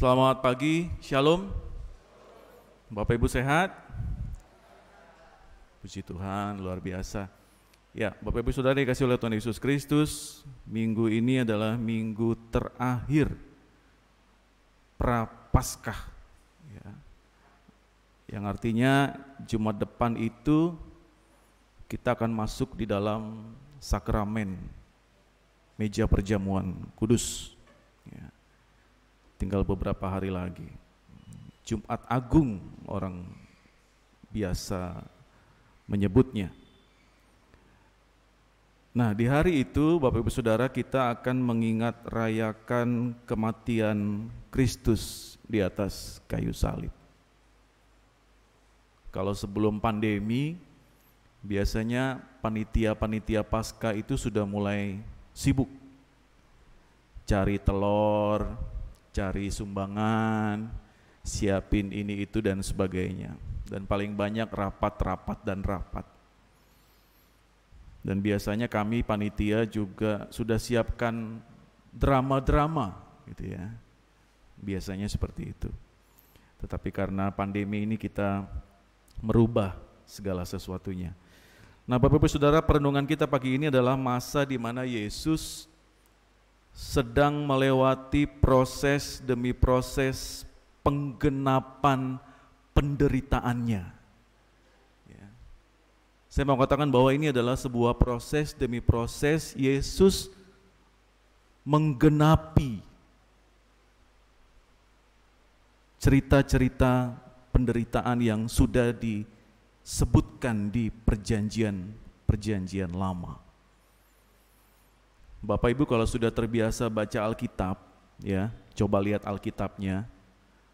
Selamat pagi, Shalom. Bapak Ibu sehat? Puji Tuhan, luar biasa. Ya, Bapak Ibu Saudara dikasih oleh Tuhan Yesus Kristus, minggu ini adalah minggu terakhir Prapaskah. Ya. Yang artinya Jumat depan itu kita akan masuk di dalam sakramen meja perjamuan kudus. Ya. Tinggal beberapa hari lagi. Jumat Agung orang biasa menyebutnya. Nah, di hari itu Bapak Ibu Saudara kita akan mengingat rayakan kematian Kristus di atas kayu salib. Kalau sebelum pandemi biasanya panitia-panitia Paskah itu sudah mulai sibuk cari telur, cari sumbangan, siapin ini itu dan sebagainya. Dan paling banyak rapat. Dan biasanya kami panitia juga sudah siapkan drama-drama gitu ya. Biasanya seperti itu. Tetapi karena pandemi ini kita merubah segala sesuatunya. Nah, Bapak Ibu Saudara, perenungan kita pagi ini adalah masa di mana Yesus sedang melewati proses demi proses penggenapan penderitaannya. Ya. Saya mau katakan bahwa ini adalah sebuah proses demi proses Yesus menggenapi cerita-cerita penderitaan yang sudah disebutkan di perjanjian lama. Bapak Ibu kalau sudah terbiasa baca Alkitab, ya, coba lihat Alkitabnya.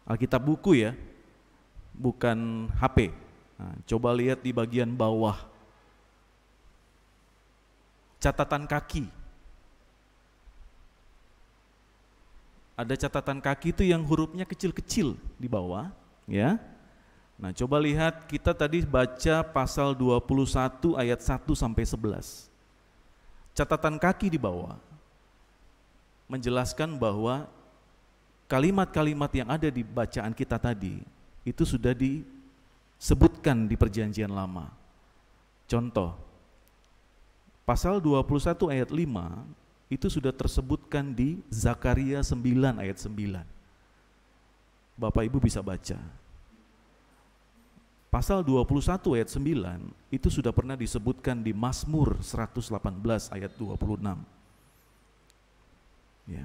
Alkitab buku ya, bukan HP. Nah, coba lihat di bagian bawah. Catatan kaki. Ada catatan kaki itu yang hurufnya kecil-kecil di bawah, ya. Nah, coba lihat kita tadi baca pasal 21 ayat 1 sampai 11. Catatan kaki di bawah menjelaskan bahwa kalimat-kalimat yang ada di bacaan kita tadi itu sudah disebutkan di perjanjian lama. Contoh, pasal 21 ayat 5 itu sudah tersebutkan di Zakaria 9 ayat 9. Bapak Ibu bisa baca. Pasal 21 ayat 9 itu sudah pernah disebutkan di Mazmur 118 ayat 26. Ya.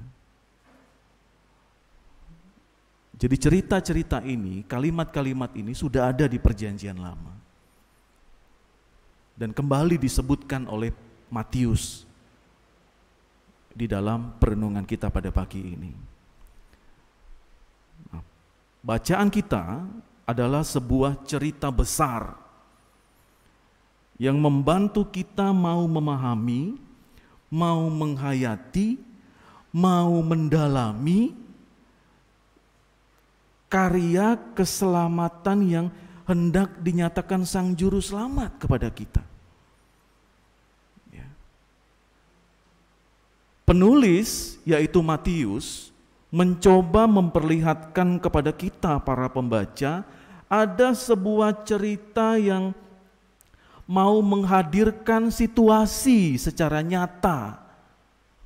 Jadi cerita-cerita ini, kalimat-kalimat ini sudah ada di perjanjian lama. Dan kembali disebutkan oleh Matius di dalam perenungan kita pada pagi ini. Nah, bacaan kita adalah sebuah cerita besar yang membantu kita mau memahami, mau menghayati, mau mendalami karya keselamatan yang hendak dinyatakan Sang Juru Selamat kepada kita. Ya. Penulis yaitu Matius mencoba memperlihatkan kepada kita para pembaca ada sebuah cerita yang mau menghadirkan situasi secara nyata,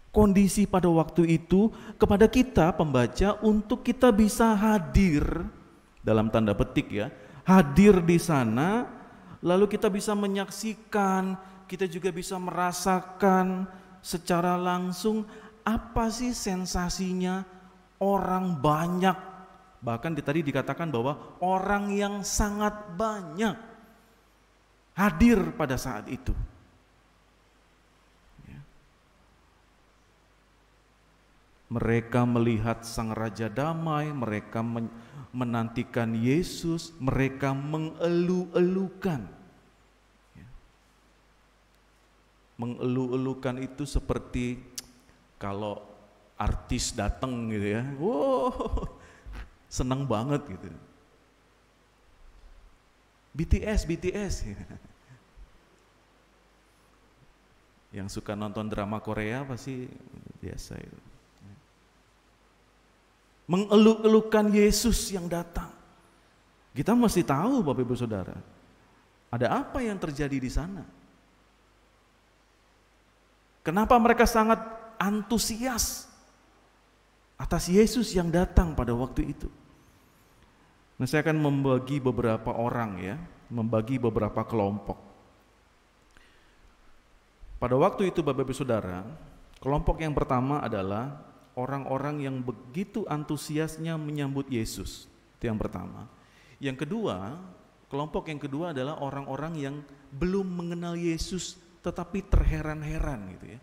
kondisi pada waktu itu kepada kita pembaca untuk kita bisa hadir, dalam tanda petik ya, hadir di sana, lalu kita bisa menyaksikan, kita juga bisa merasakan secara langsung apa sih sensasinya orang banyak. Bahkan tadi dikatakan bahwa orang yang sangat banyak hadir pada saat itu. Ya. Mereka melihat Sang Raja Damai, mereka menantikan Yesus, mereka mengelu-elukan. Ya. Mengelu-elukan itu seperti kalau artis datang gitu ya, wow, senang banget gitu. BTS. Yang suka nonton drama Korea pasti biasa itu. mengeluk-elukan Yesus yang datang. Kita mesti tahu Bapak Ibu Saudara, ada apa yang terjadi di sana. Kenapa mereka sangat antusias atas Yesus yang datang pada waktu itu. Nah, saya akan membagi beberapa orang ya, membagi beberapa kelompok. Pada waktu itu Bapak Ibu Saudara, kelompok yang pertama adalah orang-orang yang begitu antusiasnya menyambut Yesus. Itu yang pertama. Yang kedua, kelompok yang kedua adalah orang-orang yang belum mengenal Yesus tetapi terheran-heran gitu ya.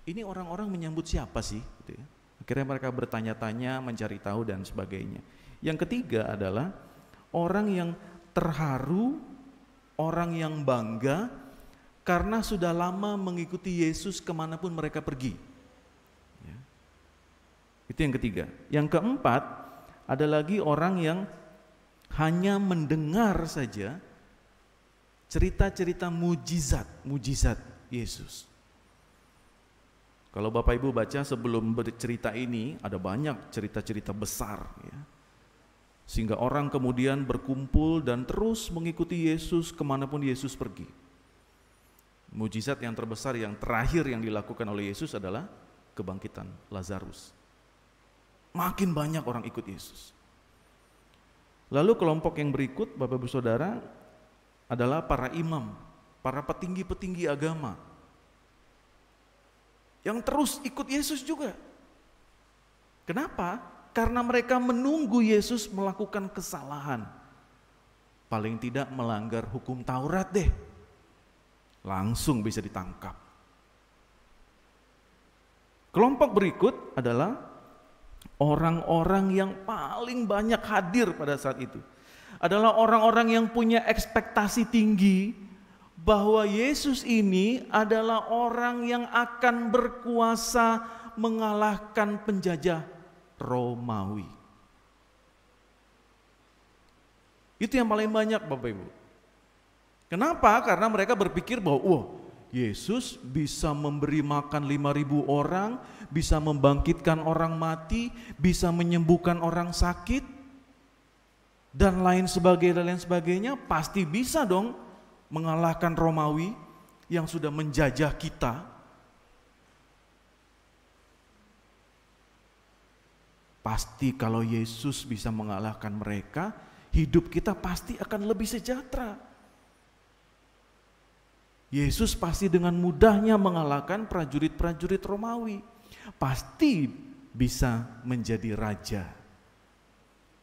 Ini orang-orang menyambut siapa sih? Gitu ya. Akhirnya mereka bertanya-tanya, mencari tahu dan sebagainya. Yang ketiga adalah orang yang terharu, orang yang bangga karena sudah lama mengikuti Yesus kemanapun mereka pergi. Ya. Itu yang ketiga. Yang keempat, ada lagi orang yang hanya mendengar saja cerita-cerita mujizat Yesus. Kalau Bapak Ibu baca sebelum bercerita ini, ada banyak cerita-cerita besar ya. Sehingga orang kemudian berkumpul dan terus mengikuti Yesus kemanapun Yesus pergi. Mujizat yang terbesar yang terakhir yang dilakukan oleh Yesus adalah kebangkitan Lazarus. Makin banyak orang ikut Yesus. Lalu kelompok yang berikut Bapak Ibu Saudara adalah para imam, para petinggi-petinggi agama yang terus ikut Yesus juga. Kenapa? Karena mereka menunggu Yesus melakukan kesalahan. Paling tidak melanggar hukum Taurat deh. Langsung bisa ditangkap. Kelompok berikut adalah orang-orang yang paling banyak hadir pada saat itu. Adalah orang-orang yang punya ekspektasi tinggi bahwa Yesus ini adalah orang yang akan berkuasa mengalahkan penjajah Romawi. Itu yang paling banyak Bapak Ibu. Kenapa? Karena mereka berpikir bahwa Yesus bisa memberi makan 5.000 orang, bisa membangkitkan orang mati, bisa menyembuhkan orang sakit, dan lain sebagainya, pasti bisa dong mengalahkan Romawi yang sudah menjajah kita. Pasti kalau Yesus bisa mengalahkan mereka, hidup kita pasti akan lebih sejahtera. Yesus pasti dengan mudahnya mengalahkan prajurit-prajurit Romawi. Pasti bisa menjadi raja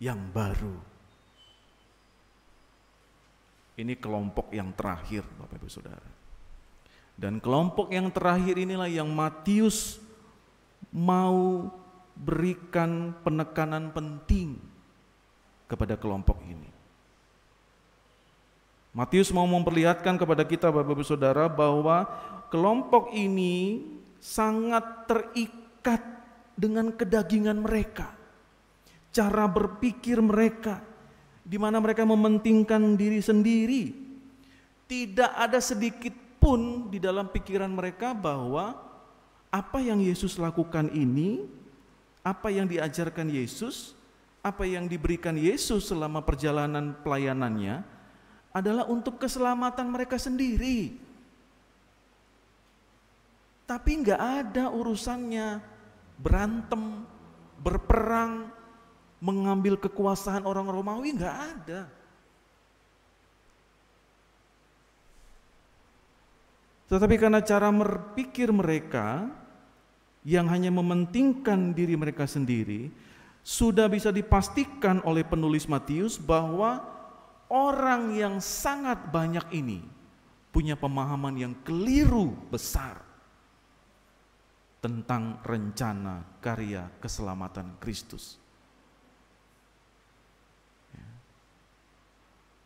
yang baru. Ini kelompok yang terakhir Bapak Ibu Saudara. Dan kelompok yang terakhir inilah yang Matius mau berikan penekanan penting kepada kelompok ini. Matius mau memperlihatkan kepada kita Bapak Ibu Saudara bahwa kelompok ini sangat terikat dengan kedagingan mereka. Cara berpikir mereka, di mana mereka mementingkan diri sendiri. Tidak ada sedikit pun di dalam pikiran mereka bahwa apa yang Yesus lakukan ini, apa yang diajarkan Yesus, apa yang diberikan Yesus selama perjalanan pelayanannya adalah untuk keselamatan mereka sendiri. Tapi enggak ada urusannya berantem, berperang, mengambil kekuasaan orang Romawi, enggak ada. Tetapi karena cara berpikir mereka yang hanya mementingkan diri mereka sendiri, sudah bisa dipastikan oleh penulis Matius bahwa orang yang sangat banyak ini punya pemahaman yang keliru besar tentang rencana karya keselamatan Kristus.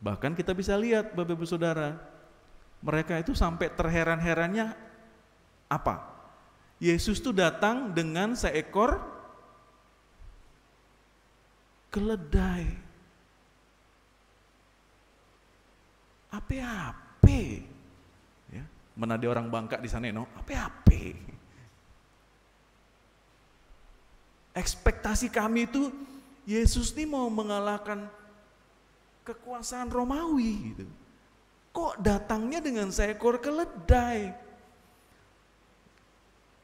Bahkan kita bisa lihat Bapak Ibu Saudara, mereka itu sampai terheran-herannya apa? Yesus itu datang dengan seekor keledai. Ape-ape. Ya, mana ada orang Bangka di sana no? Ape-ape. Ekspektasi kami itu Yesus ini mau mengalahkan kekuasaan Romawi gitu. Kok datangnya dengan seekor keledai?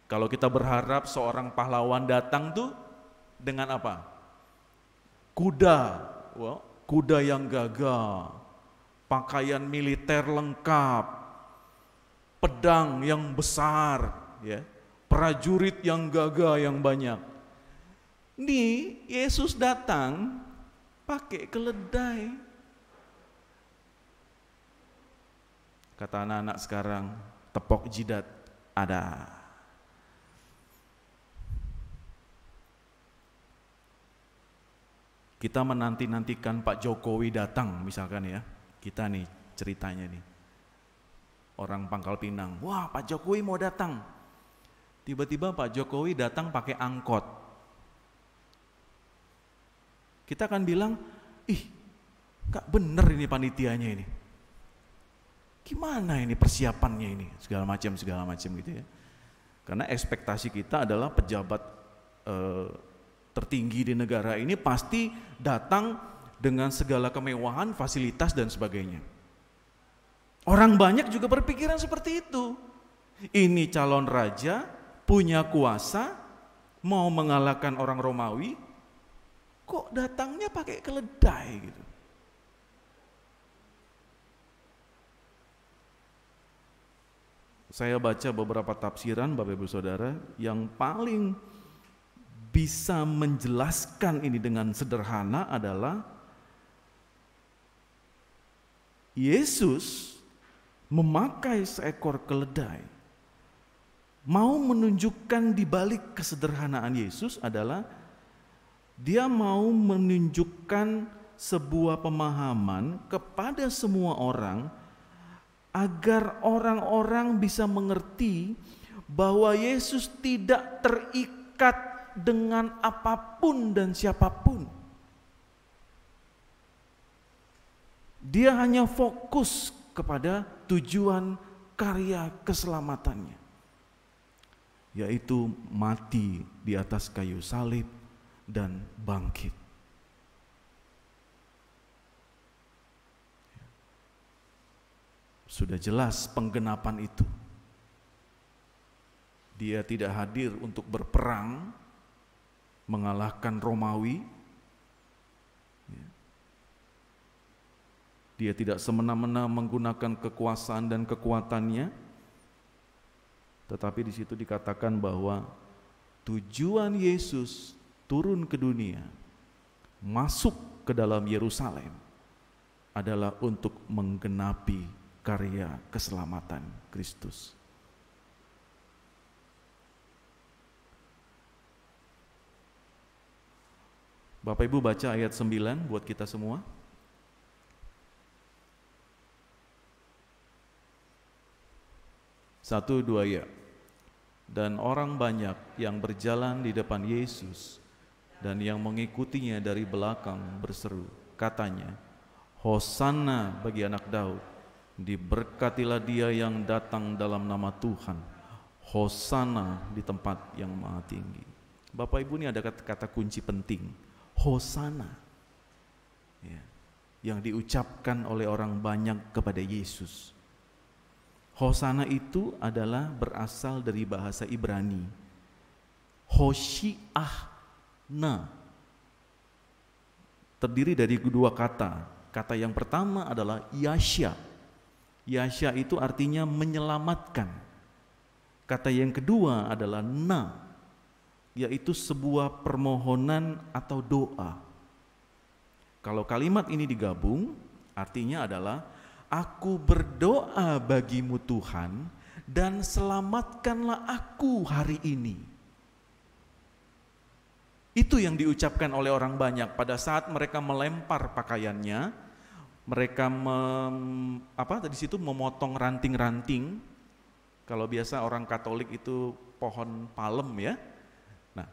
Kalau kita berharap seorang pahlawan datang tuh dengan apa? Kuda, kuda yang gagah, pakaian militer lengkap, pedang yang besar, ya, prajurit yang gagah yang banyak. Nih Yesus datang pakai keledai. Kata anak-anak sekarang, tepok jidat ada. Kita menanti-nantikan Pak Jokowi datang misalkan ya. Kita nih ceritanya nih. Orang Pangkal Pinang, wah Pak Jokowi mau datang. Tiba-tiba Pak Jokowi datang pakai angkot. Kita akan bilang, gak bener ini panitianya ini. Gimana ini persiapannya ini? Segala macam gitu ya. Karena ekspektasi kita adalah pejabat tertinggi di negara ini pasti datang dengan segala kemewahan, fasilitas dan sebagainya. Orang banyak juga berpikiran seperti itu. Ini calon raja, punya kuasa, mau mengalahkan orang Romawi, kok datangnya pakai keledai gitu. Saya baca beberapa tafsiran Bapak Ibu Saudara yang paling bisa menjelaskan ini dengan sederhana adalah Yesus memakai seekor keledai. Mau menunjukkan di balik kesederhanaan Yesus adalah dia mau menunjukkan sebuah pemahaman kepada semua orang agar orang-orang bisa mengerti bahwa Yesus tidak terikat dengan apapun dan siapapun. Dia hanya fokus kepada tujuan karya keselamatannya, yaitu mati di atas kayu salib dan bangkit. Sudah jelas penggenapan itu. Dia tidak hadir untuk berperang mengalahkan Romawi. Dia tidak semena-mena menggunakan kekuasaan dan kekuatannya. Tetapi di situ dikatakan bahwa tujuan Yesus turun ke dunia, masuk ke dalam Yerusalem adalah untuk menggenapi karya keselamatan Kristus. Bapak Ibu baca ayat 9 buat kita semua. Satu, dua, ya. Dan orang banyak yang berjalan di depan Yesus dan yang mengikutinya dari belakang berseru, katanya, Hosana bagi anak Daud, diberkatilah dia yang datang dalam nama Tuhan, Hosana di tempat yang maha tinggi. Bapak Ibu, ini ada kata kunci penting, Hosana, ya, yang diucapkan oleh orang banyak kepada Yesus. Hosana itu adalah berasal dari bahasa Ibrani, Hoshiahna, terdiri dari dua kata. Kata yang pertama adalah Yasha. Yasha itu artinya menyelamatkan. Kata yang kedua adalah Na, yaitu sebuah permohonan atau doa. Kalau kalimat ini digabung, artinya adalah aku berdoa bagimu Tuhan dan selamatkanlah aku hari ini. Itu yang diucapkan oleh orang banyak pada saat mereka melempar pakaiannya, mereka di situ memotong ranting-ranting. Kalau biasa orang Katolik itu pohon palem ya. Nah,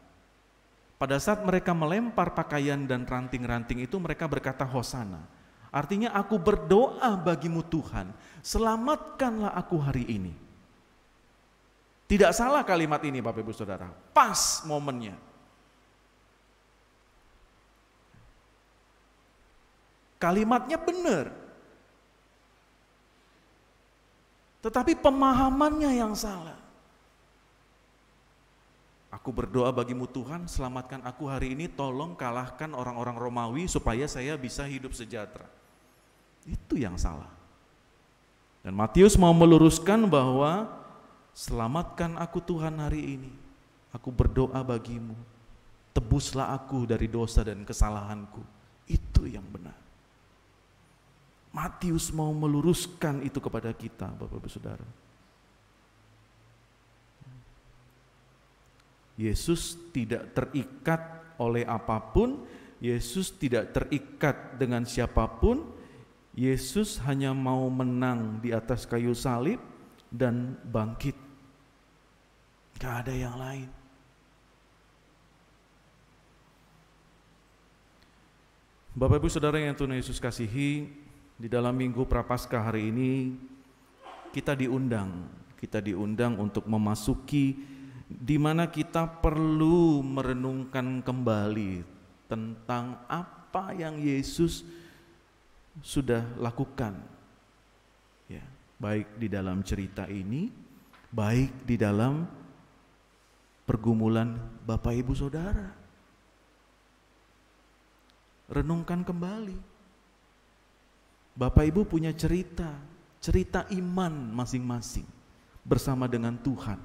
pada saat mereka melempar pakaian dan ranting-ranting itu mereka berkata Hosana. Artinya aku berdoa bagimu Tuhan, selamatkanlah aku hari ini. Tidak salah kalimat ini Bapak Ibu Saudara, pas momennya. Kalimatnya benar. Tetapi pemahamannya yang salah. Aku berdoa bagimu Tuhan, selamatkan aku hari ini, tolong kalahkan orang-orang Romawi supaya saya bisa hidup sejahtera. Itu yang salah. Dan Matius mau meluruskan bahwa selamatkan aku Tuhan hari ini. Aku berdoa bagimu, tebuslah aku dari dosa dan kesalahanku. Itu yang benar. Matius mau meluruskan itu kepada kita, Bapak Ibu Saudara. Yesus tidak terikat oleh apapun, Yesus tidak terikat dengan siapapun, Yesus hanya mau menang di atas kayu salib dan bangkit. Gak ada yang lain. Bapak Ibu Saudara yang Tuhan Yesus kasihi, di dalam Minggu Prapaskah hari ini kita diundang untuk memasuki di mana kita perlu merenungkan kembali tentang apa yang Yesus sudah lakukan. Ya, baik di dalam cerita ini, baik di dalam pergumulan Bapak Ibu Saudara. Renungkan kembali. Bapak Ibu punya cerita iman masing-masing bersama dengan Tuhan.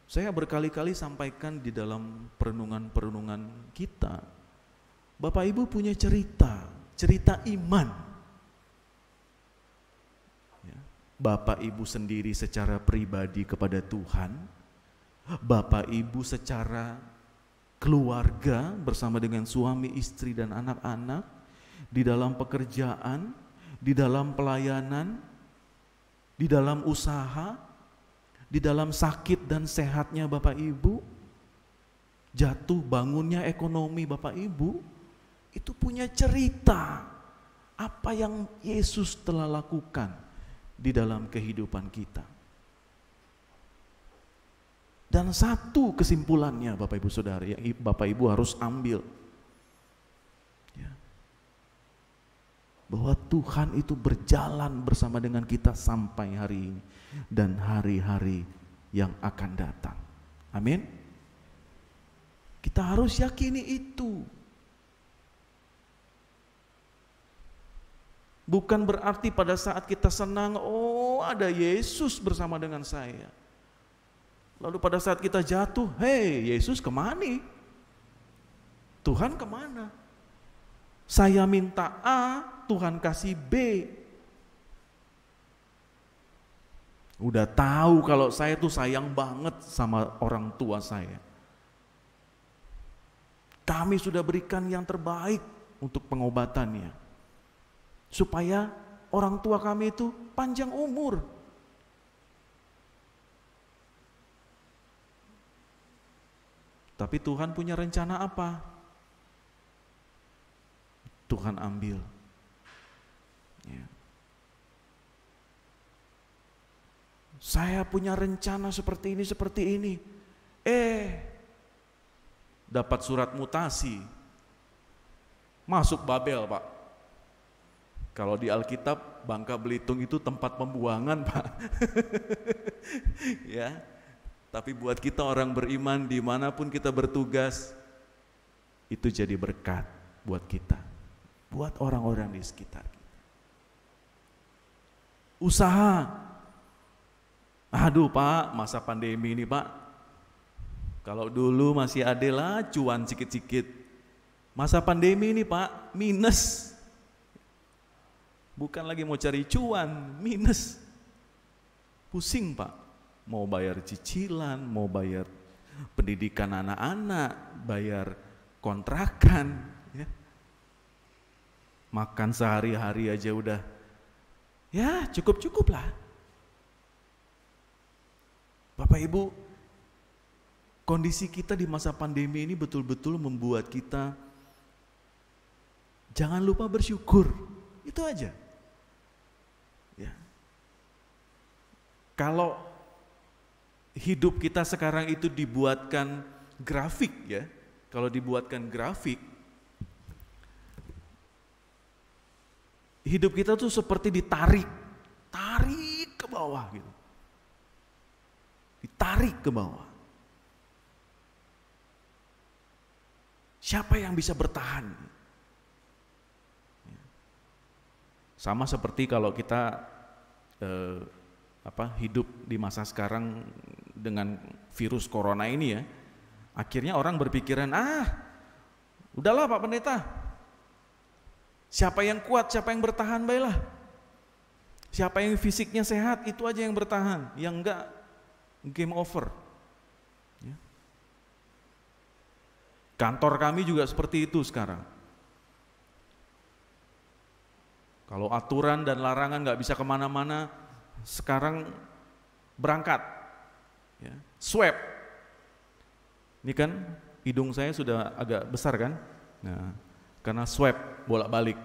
Saya berkali-kali sampaikan di dalam perenungan-perenungan kita, Bapak Ibu punya cerita iman. Ya, Bapak Ibu sendiri secara pribadi kepada Tuhan, Bapak Ibu secara keluarga bersama dengan suami, istri, dan anak-anak, di dalam pekerjaan, di dalam pelayanan, di dalam usaha, di dalam sakit dan sehatnya Bapak Ibu, jatuh bangunnya ekonomi Bapak Ibu, itu punya cerita apa yang Yesus telah lakukan di dalam kehidupan kita. Dan satu kesimpulannya Bapak Ibu Saudara yang Bapak Ibu harus ambil, bahwa Tuhan itu berjalan bersama dengan kita sampai hari ini dan hari-hari yang akan datang. Amin. Kita harus yakini itu. Bukan berarti pada saat kita senang, oh ada Yesus bersama dengan saya. Lalu pada saat kita jatuh, hei Yesus kemana? Tuhan kemana? Saya minta A, Tuhan kasih B. Udah tahu kalau saya tuh sayang banget sama orang tua saya. Kami sudah berikan yang terbaik untuk pengobatannya. Supaya orang tua kami itu panjang umur. Tapi Tuhan punya rencana apa? Tuhan ambil. Ya. Saya punya rencana seperti ini. Dapat surat mutasi. Masuk Babel, Pak. Kalau di Alkitab, Bangka Belitung itu tempat pembuangan, Pak. Ya. Tapi buat kita orang beriman, dimanapun kita bertugas, itu jadi berkat buat kita. Buat orang-orang di sekitar kita. Usaha. Aduh Pak, masa pandemi ini Pak. Kalau dulu masih ada lah cuan sedikit-sedikit. Masa pandemi ini Pak, minus. Bukan lagi mau cari cuan, minus. Pusing Pak. Mau bayar cicilan, mau bayar pendidikan anak-anak, bayar kontrakan. Makan sehari-hari aja udah, ya cukup-cukup lah. Bapak Ibu, kondisi kita di masa pandemi ini betul-betul membuat kita jangan lupa bersyukur, itu aja. Ya. Kalau hidup kita sekarang itu dibuatkan grafik ya, kalau dibuatkan grafik, hidup kita tuh seperti tarik ke bawah gitu. Ditarik ke bawah. Siapa yang bisa bertahan? Sama seperti kalau kita hidup di masa sekarang dengan virus corona ini ya. Akhirnya orang berpikiran, udahlah Pak Pendeta. Siapa yang kuat, siapa yang bertahan, baiklah. Siapa yang fisiknya sehat, itu aja yang bertahan. Yang enggak, game over. Ya. Kantor kami juga seperti itu sekarang. Kalau aturan dan larangan nggak bisa kemana-mana, sekarang berangkat, ya. Swab. Ini kan hidung saya sudah agak besar kan, nah, karena swab bolak-balik,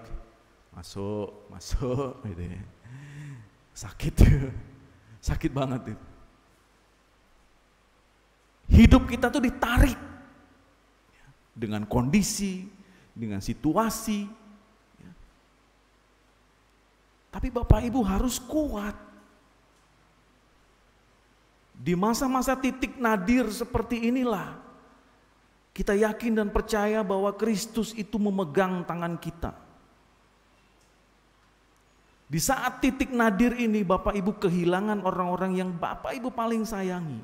masuk, gitu ya. Sakit banget itu. Hidup kita tuh ditarik dengan kondisi, dengan situasi. Tapi Bapak Ibu harus kuat. Di masa-masa titik nadir seperti inilah, kita yakin dan percaya bahwa Kristus itu memegang tangan kita. Di saat titik nadir ini Bapak Ibu kehilangan orang-orang yang Bapak Ibu paling sayangi.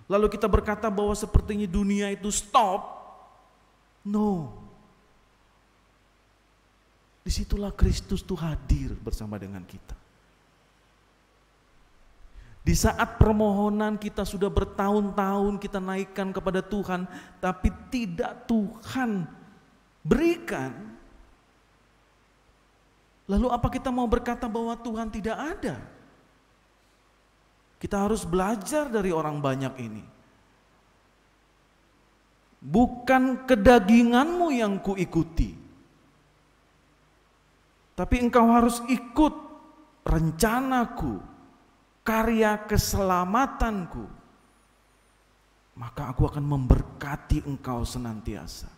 Lalu kita berkata bahwa sepertinya dunia itu stop. No. Disitulah Kristus tuh hadir bersama dengan kita. Di saat permohonan kita sudah bertahun-tahun kita naikkan kepada Tuhan, tapi tidak Tuhan berikan. Lalu apa kita mau berkata bahwa Tuhan tidak ada? Kita harus belajar dari orang banyak ini. Bukan kedaginganmu yang kuikuti, tapi engkau harus ikut rencanaku, karya keselamatanku. Maka aku akan memberkati engkau senantiasa.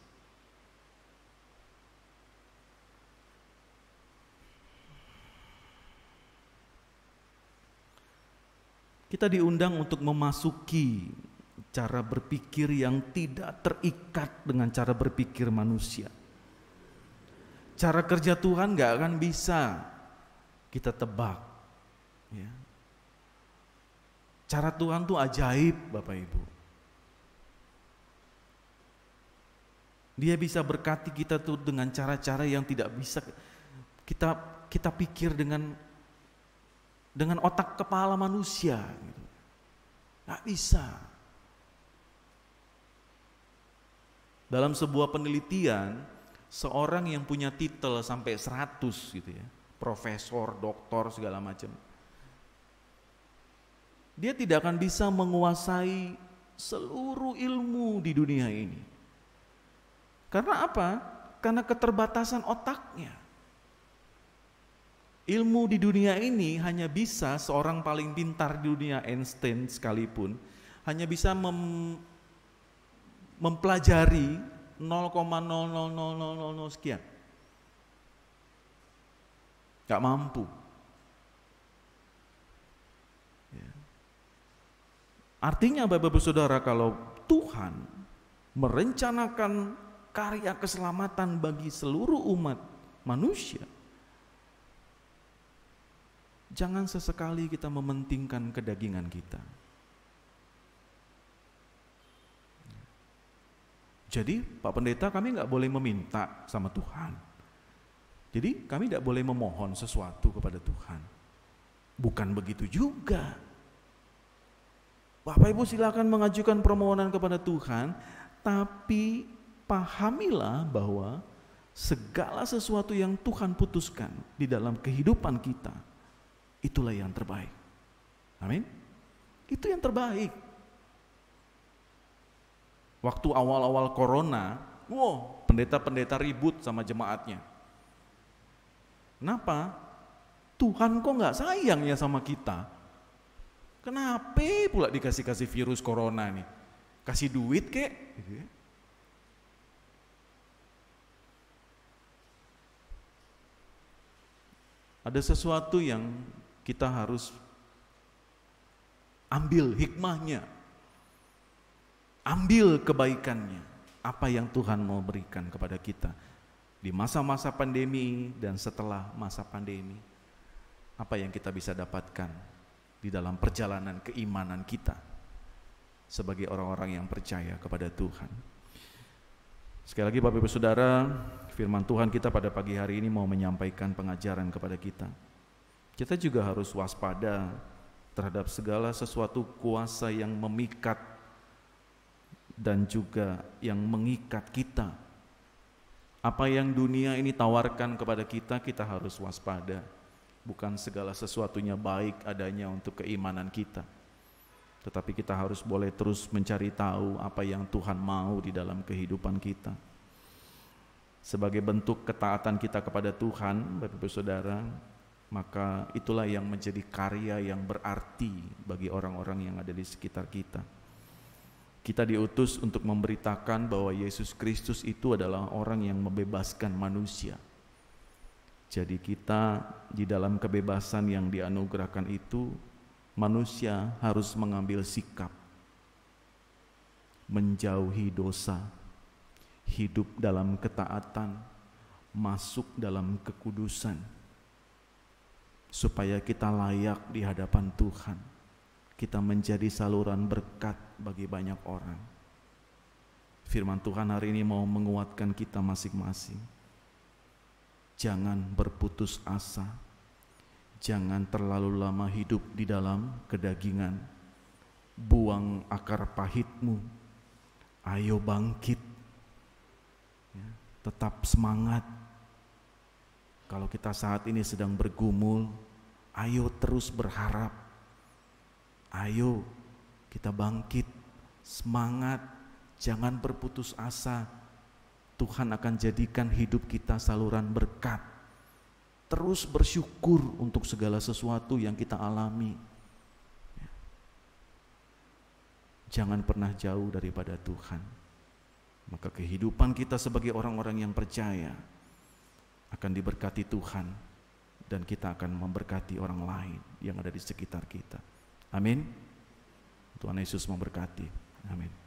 Kita diundang untuk memasuki cara berpikir yang tidak terikat dengan cara berpikir manusia. Cara kerja Tuhan gak akan bisa kita tebak. Ya. Cara Tuhan tuh ajaib Bapak Ibu. Dia bisa berkati kita tuh dengan cara-cara yang tidak bisa kita pikir dengan otak kepala manusia. Gitu. Gak bisa. Dalam sebuah penelitian, seorang yang punya titel sampai 100 gitu ya, profesor, doktor, segala macam, dia tidak akan bisa menguasai seluruh ilmu di dunia ini. Karena apa? Karena keterbatasan otaknya. Ilmu di dunia ini hanya bisa seorang paling pintar di dunia, Einstein sekalipun, hanya bisa mempelajari 0,00000 sekian. Gak mampu. Ya. Artinya Bapak Ibu Saudara, kalau Tuhan merencanakan karya keselamatan bagi seluruh umat manusia, jangan sesekali kita mementingkan kedagingan kita. Jadi Pak Pendeta, kami nggak boleh meminta sama Tuhan. Jadi kami tidak boleh memohon sesuatu kepada Tuhan. Bukan begitu juga. Bapak Ibu silakan mengajukan permohonan kepada Tuhan, tapi pahamilah bahwa segala sesuatu yang Tuhan putuskan di dalam kehidupan kita, itulah yang terbaik. Amin. Itu yang terbaik. Waktu awal-awal corona, pendeta-pendeta ribut sama jemaatnya. Kenapa? Tuhan kok nggak sayang ya sama kita? Kenapa pula dikasih virus corona nih? Kasih duit kek? Ada sesuatu yang kita harus ambil hikmahnya, ambil kebaikannya, apa yang Tuhan mau berikan kepada kita di masa-masa pandemi dan setelah masa pandemi. Apa yang kita bisa dapatkan di dalam perjalanan keimanan kita sebagai orang-orang yang percaya kepada Tuhan. Sekali lagi Bapak Ibu Saudara, firman Tuhan kita pada pagi hari ini mau menyampaikan pengajaran kepada kita. Kita juga harus waspada terhadap segala sesuatu kuasa yang memikat dan juga yang mengikat kita. Apa yang dunia ini tawarkan kepada kita, kita harus waspada. Bukan segala sesuatunya baik adanya untuk keimanan kita, tetapi kita harus boleh terus mencari tahu apa yang Tuhan mau di dalam kehidupan kita. Sebagai bentuk ketaatan kita kepada Tuhan, Bapak Ibu Saudara, maka itulah yang menjadi karya yang berarti bagi orang-orang yang ada di sekitar kita. Kita diutus untuk memberitakan bahwa Yesus Kristus itu adalah orang yang membebaskan manusia. Jadi kita di dalam kebebasan yang dianugerahkan itu, manusia harus mengambil sikap menjauhi dosa, hidup dalam ketaatan, masuk dalam kekudusan, supaya kita layak di hadapan Tuhan. Kita menjadi saluran berkat bagi banyak orang. Firman Tuhan hari ini mau menguatkan kita masing-masing. Jangan berputus asa. Jangan terlalu lama hidup di dalam kedagingan. Buang akar pahitmu. Ayo bangkit. Ya, tetap semangat. Kalau kita saat ini sedang bergumul, ayo terus berharap. Ayo kita bangkit, semangat, jangan berputus asa. Tuhan akan jadikan hidup kita saluran berkat. Terus bersyukur untuk segala sesuatu yang kita alami. Jangan pernah jauh daripada Tuhan. Maka kehidupan kita sebagai orang-orang yang percaya akan diberkati Tuhan, dan kita akan memberkati orang lain yang ada di sekitar kita. Amin. Tuhan Yesus memberkati. Amin.